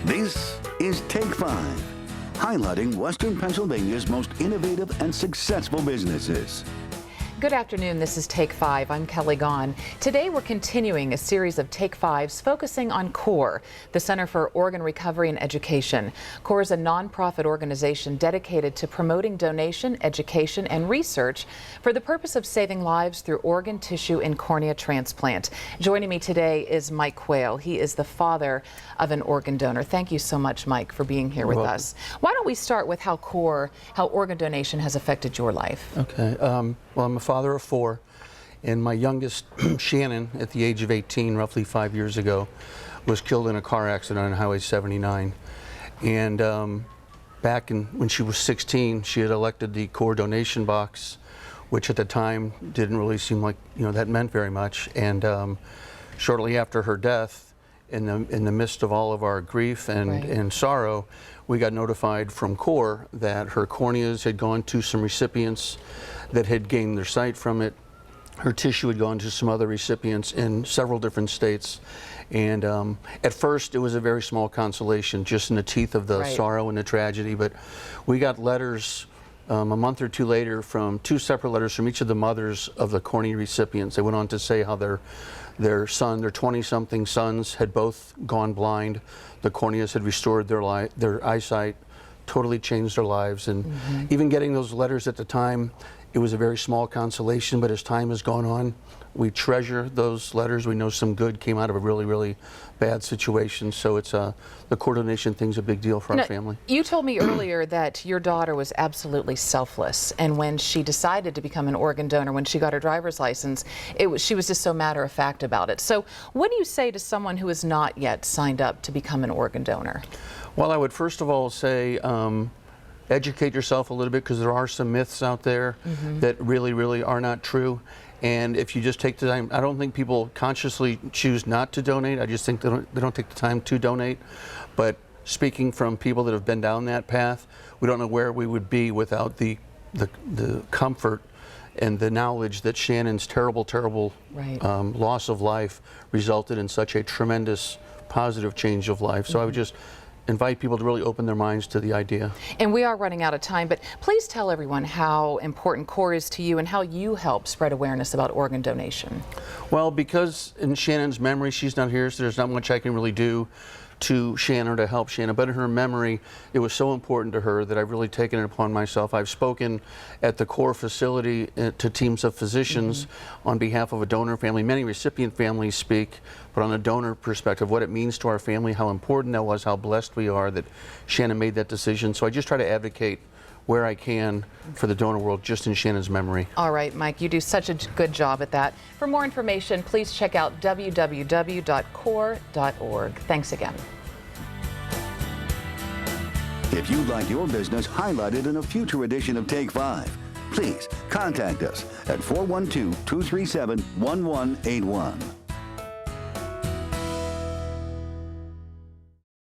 This is Take 5, highlighting Western Pennsylvania's most innovative and successful businesses. Good afternoon, this is Take 5. I'm Kelly Gahn. Today we're continuing a series of Take 5s focusing on CORE, the Center for Organ Recovery and Education. CORE is a nonprofit organization dedicated to promoting donation, education, and research for the purpose of saving lives through organ, tissue, and cornea transplant. Joining me today is Mike Quail. He is the father of an organ donor. Thank you so much, Mike, for being here with us. Why don't we start with how organ donation has affected your life? Okay. Well, I'm a father of 4, and my youngest, Shannon, at the age of 18, roughly 5 years ago, was killed in a car accident on Highway 79. And when she was 16, she had elected the CORE donation box, which at the time didn't really seem like, that meant very much. And shortly after her death, in the midst of all of our grief and sorrow, we got notified from CORE that her corneas had gone to some recipients that had gained their sight from it. Her tissue had gone to some other recipients in several different states. And at first it was a very small consolation, just in the teeth of the sorrow and the tragedy. But we got letters a month or two later from 2 separate letters from each of the mothers of the cornea recipients. They went on to say how their 20-something sons had both gone blind. The corneas had restored their eyesight, totally changed their lives. And even getting those letters at the time, it was a very small consolation, but as time has gone on, we treasure those letters. We know some good came out of a really, really bad situation. So it's the CORE donation thing's a big deal for our family. You told me earlier that your daughter was absolutely selfless, and when she decided to become an organ donor, when she got her driver's license, she was just so matter-of-fact about it. So what do you say to someone who has not yet signed up to become an organ donor? Well, I would first of all say educate yourself a little bit, because there are some myths out there that really, really are not true. And if you just take the time, I don't think people consciously choose not to donate. I just think they don't take the time to donate. But speaking from people that have been down that path, we don't know where we would be without the comfort and the knowledge that Shannon's terrible loss of life resulted in such a tremendous positive change of life. So I would just invite people to really open their minds to the idea. And we are running out of time, but please tell everyone how important CORE is to you and how you help spread awareness about organ donation. Well, because in Shannon's memory, she's not here, so there's not much I can really do to Shannon or to help Shannon, but in her memory, it was so important to her that I've really taken it upon myself. I've spoken at the CORE facility to teams of physicians on behalf of a donor family. Many recipient families speak, but on a donor perspective, what it means to our family, how important that was, how blessed we are that Shannon made that decision. So I just try to advocate where I can for the donor world, just in Shannon's memory. All right, Mike, you do such a good job at that. For more information, please check out www.core.org. Thanks again. If you'd like your business highlighted in a future edition of Take 5, please contact us at 412-237-1181.